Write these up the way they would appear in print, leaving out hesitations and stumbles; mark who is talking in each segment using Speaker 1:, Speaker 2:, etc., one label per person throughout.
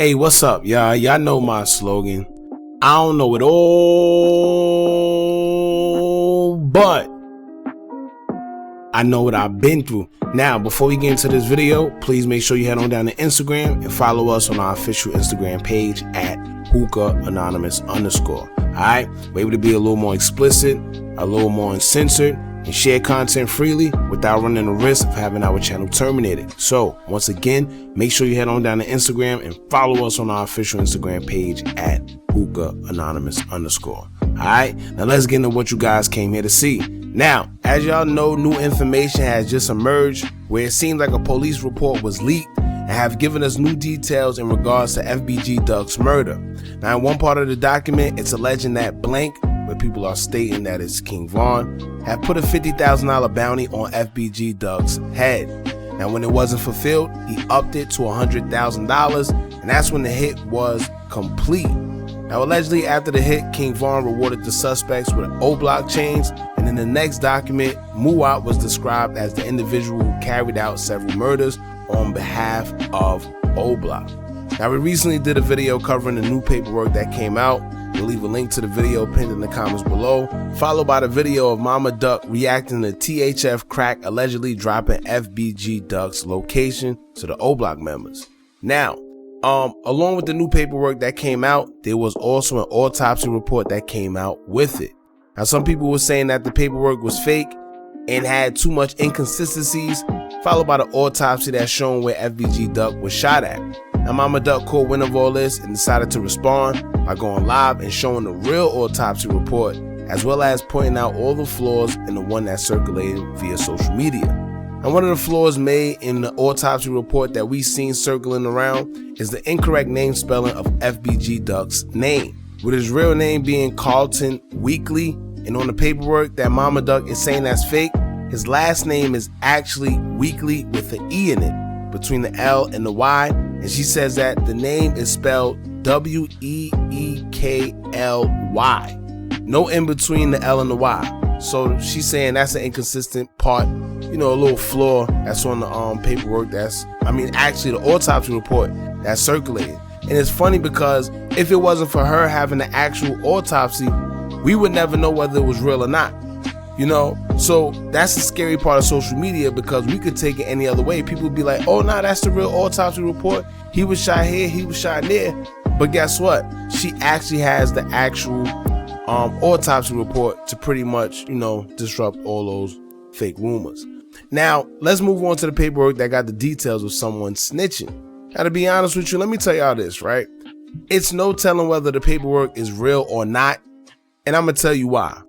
Speaker 1: Hey, what's up, y'all? Y'all know my slogan. I don't know it all, but I know what I've been through. Now, before we get into this video, please make sure you head on down to Instagram and follow us on our official Instagram page at hookahanonymous_. Alright, we're able to be a little more explicit, a little more uncensored, and share content freely without running the risk of having our channel terminated. So once again, make sure you head on down to Instagram and follow us on our official Instagram page at hookahanonymous_. Alright, now let's get into what you guys came here to see. Now, as y'all know, new information has just emerged where it seems like a police report was leaked and have given us new details in regards to FBG Duck's murder. Now, in one part of the document, it's alleging that blank, where people are stating that it's King Von, have put a $50,000 bounty on FBG Duck's head. Now, when it wasn't fulfilled, he upped it to $100,000, and that's when the hit was complete. Now, allegedly, after the hit, King Von rewarded the suspects with oblock chains, and in the next document, Muat was described as the individual who carried out several murders on behalf of oblock. Now, we recently did a video covering the new paperwork that came out. We'll leave a link to the video pinned in the comments below, followed by the video of Momma Duck reacting to THF crack allegedly dropping FBG Duck's location to the oblock members. Now, along with the new paperwork that came out, there was also an autopsy report that came out with it. Now, some people were saying that the paperwork was fake and had too much inconsistencies, followed by the autopsy that's shown where FBG Duck was shot at. Now, Momma Duck caught wind of all this and decided to respond by going live and showing the real autopsy report, as well as pointing out all the flaws in the one that circulated via social media. And one of the flaws made in the autopsy report that we've seen circling around is the incorrect name spelling of FBG Duck's name, with his real name being Carlton Weekly, and on the paperwork that Momma Duck is saying that's fake, his last name is actually Weekly with an E in it, between the L and the Y, and she says that the name is spelled W-E-E-K-L-Y. No in between the L and the Y. So she's saying that's an inconsistent part, you know, a little flaw that's on the paperwork actually the autopsy report that's circulated. And it's funny because if it wasn't for her having the actual autopsy, we would never know whether it was real or not. You know, so that's the scary part of social media, because we could take it any other way. People would be like, oh, nah, that's the real autopsy report. He was shot here, he was shot there. But guess what? She actually has the actual autopsy report to pretty much, you know, disrupt all those fake rumors. Now, let's move on to the paperwork that got the details of someone snitching. Now, to be honest with you, let me tell y'all this, right? It's no telling whether the paperwork is real or not. And I'm going to tell you why.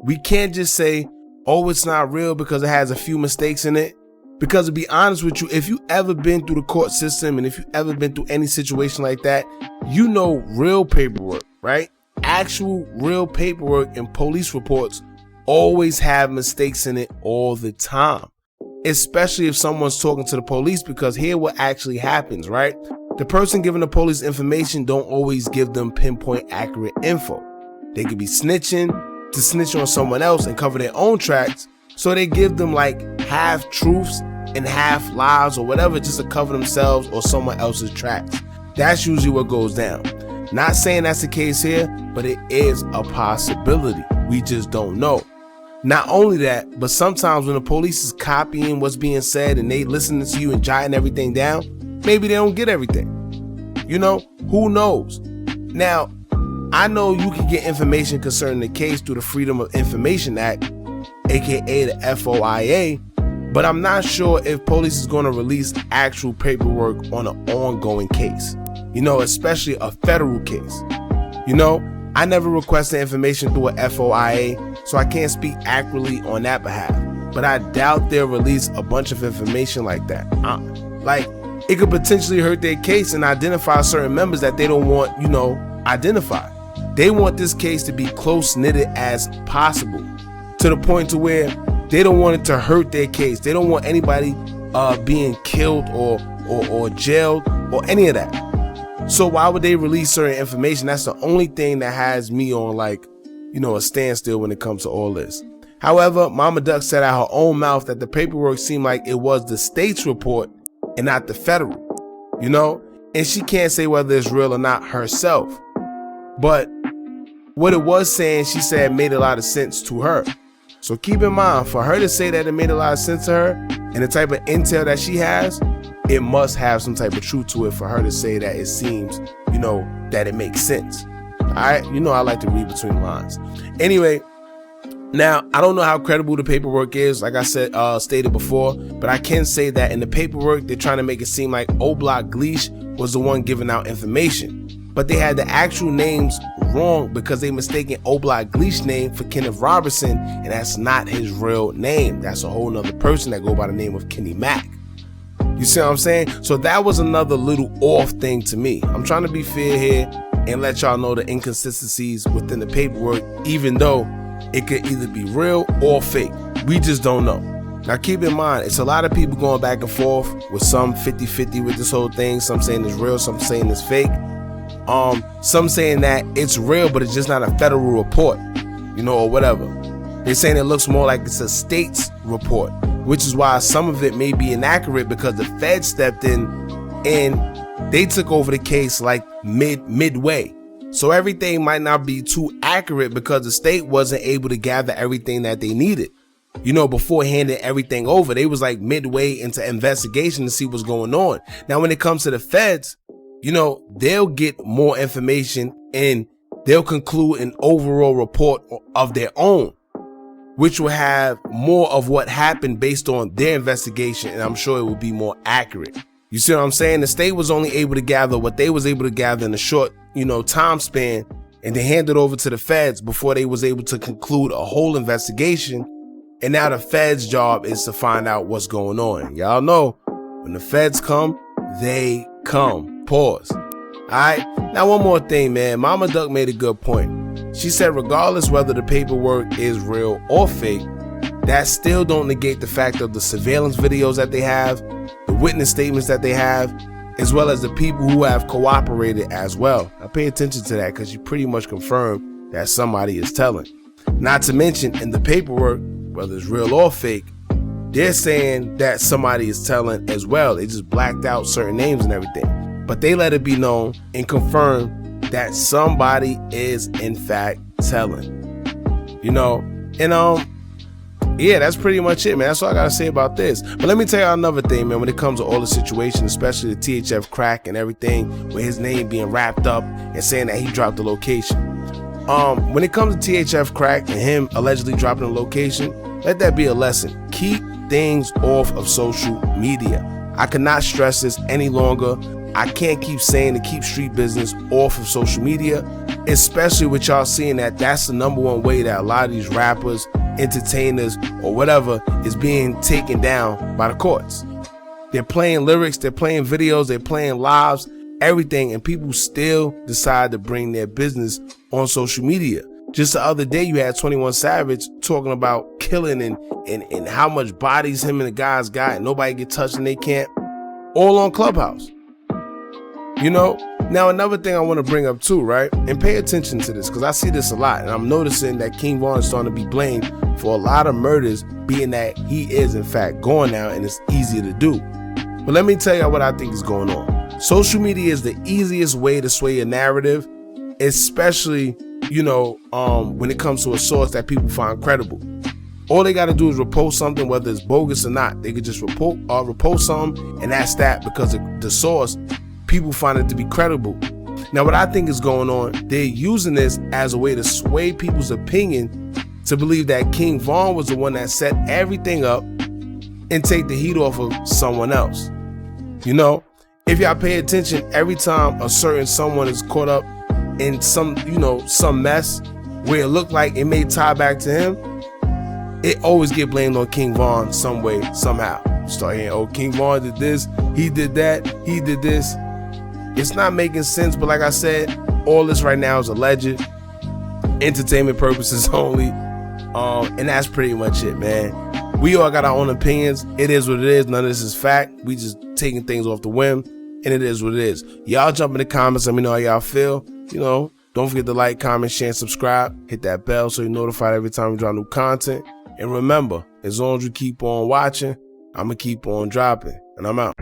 Speaker 1: We can't just say, oh, it's not real because it has a few mistakes in it. Because to be honest with you, if you ever been through the court system and if you ever been through any situation like that, you know real paperwork, right? Actual real paperwork and police reports always have mistakes in it all the time. Especially if someone's talking to the police, because here what actually happens, right? The person giving the police information don't always give them pinpoint accurate info. They could be snitching to snitch on someone else and cover their own tracks, so they give them like half truths and half lies or whatever just to cover themselves or someone else's tracks. That's usually what goes down. Not saying that's the case here, but it is a possibility. We just don't know. Not only that, but sometimes when the police is copying what's being said and they listening to you and jotting everything down, maybe they don't get everything. You know, who knows? Now, I know you can get information concerning the case through the Freedom of Information Act, aka the FOIA, but I'm not sure if police is going to release actual paperwork on an ongoing case, you know, especially a federal case. You know, I never requested information through a FOIA, so I can't speak accurately on that behalf, but I doubt they'll release a bunch of information like that. Like, it could potentially hurt their case and identify certain members that they don't want, you know, identified. They want this case to be close-knitted as possible, to the point to where they don't want it to hurt their case. They don't want anybody being killed or jailed or any of that. So why would they release certain information? That's the only thing that has me on, like, you know, a standstill when it comes to all this. However, Momma Duck said out her own mouth that the paperwork seemed like it was the state's report and not the federal. You know, and she can't say whether it's real or not herself. But what it was saying, she said made a lot of sense to her. So keep in mind, for her to say that it made a lot of sense to her and the type of intel that she has, it must have some type of truth to it for her to say that it seems, that it makes sense. I like to read between the lines. Anyway, now I don't know how credible the paperwork is, like I said, stated before, but I can say that in the paperwork, they're trying to make it seem like Oblock Gleesh was the one giving out information. But they had the actual names wrong because they mistaken Oblock Gleesh's name for Kenneth Robertson, and that's not his real name. That's a whole nother person that go by the name of Kenny Mack. You see what I'm saying? So that was another little off thing to me. I'm trying to be fair here and let y'all know the inconsistencies within the paperwork, even though it could either be real or fake. We just don't know. Now keep in mind, it's a lot of people going back and forth with some 50-50 with this whole thing. Some saying it's real, some saying it's fake. Some saying that it's real, but it's just not a federal report, or whatever. They're saying it looks more like it's a state's report, which is why some of it may be inaccurate because the Fed stepped in and they took over the case like midway. So everything might not be too accurate because the state wasn't able to gather everything that they needed, before handing everything over. They was like midway into investigation to see what's going on. Now, when it comes to the feds, they'll get more information and they'll conclude an overall report of their own, which will have more of what happened based on their investigation. And I'm sure it will be more accurate. You see what I'm saying? The state was only able to gather what they was able to gather in a short, time span, and they handed over to the feds before they was able to conclude a whole investigation. And now the feds' job is to find out what's going on. Y'all know when the feds come, they come. Pause. Alright, now one more thing, man. Mama Duck made a good point. She said regardless whether the paperwork is real or fake, that still don't negate the fact of the surveillance videos that they have, the witness statements that they have, as well as the people who have cooperated as well. Now pay attention to that because you pretty much confirm that somebody is telling. Not to mention in the paperwork, whether it's real or fake, they're saying that somebody is telling as well. They just blacked out certain names and everything. But they let it be known and confirm that somebody is in fact telling. Yeah, that's pretty much it, man. That's all I gotta say about this. But let me tell you another thing, man, when it comes to all the situations, especially the THF crack and everything, with his name being wrapped up and saying that he dropped the location. When it comes to THF crack and him allegedly dropping the location, let that be a lesson. Keep things off of social media. I cannot stress this any longer. I can't keep saying to keep street business off of social media, especially with y'all seeing that that's the number one way that a lot of these rappers, entertainers, or whatever is being taken down by the courts. They're playing lyrics, they're playing videos, they're playing lives, everything, and people still decide to bring their business on social media. Just the other day, you had 21 Savage talking about killing and how much bodies him and the guys got, and nobody get touched and they can't, all on Clubhouse. Now another thing I want to bring up too, right? And pay attention to this because I see this a lot, and I'm noticing that King Von is starting to be blamed for a lot of murders, being that he is in fact gone now and it's easier to do. But let me tell you what I think is going on. Social media is the easiest way to sway a narrative, especially, when it comes to a source that people find credible. All they got to do is repost something, whether it's bogus or not. They could just repost something, and that's that, because the source, people find it to be credible. Now, what I think is going on, they're using this as a way to sway people's opinion to believe that King Von was the one that set everything up and take the heat off of someone else. If y'all pay attention, every time a certain someone is caught up in some mess where it looked like it may tie back to him, it always get blamed on King Von some way, somehow. Start hearing, oh, King Von did this, he did that, he did this. It's not making sense, but like I said, all this right now is alleged, entertainment purposes only, and that's pretty much it, man. We all got our own opinions. It is what it is. None of this is fact. We just taking things off the whim, and it is what it is. Y'all jump in the comments. Let me know how y'all feel. Don't forget to like, comment, share, and subscribe. Hit that bell so you're notified every time we drop new content. And remember, as long as you keep on watching, I'm going to keep on dropping. And I'm out.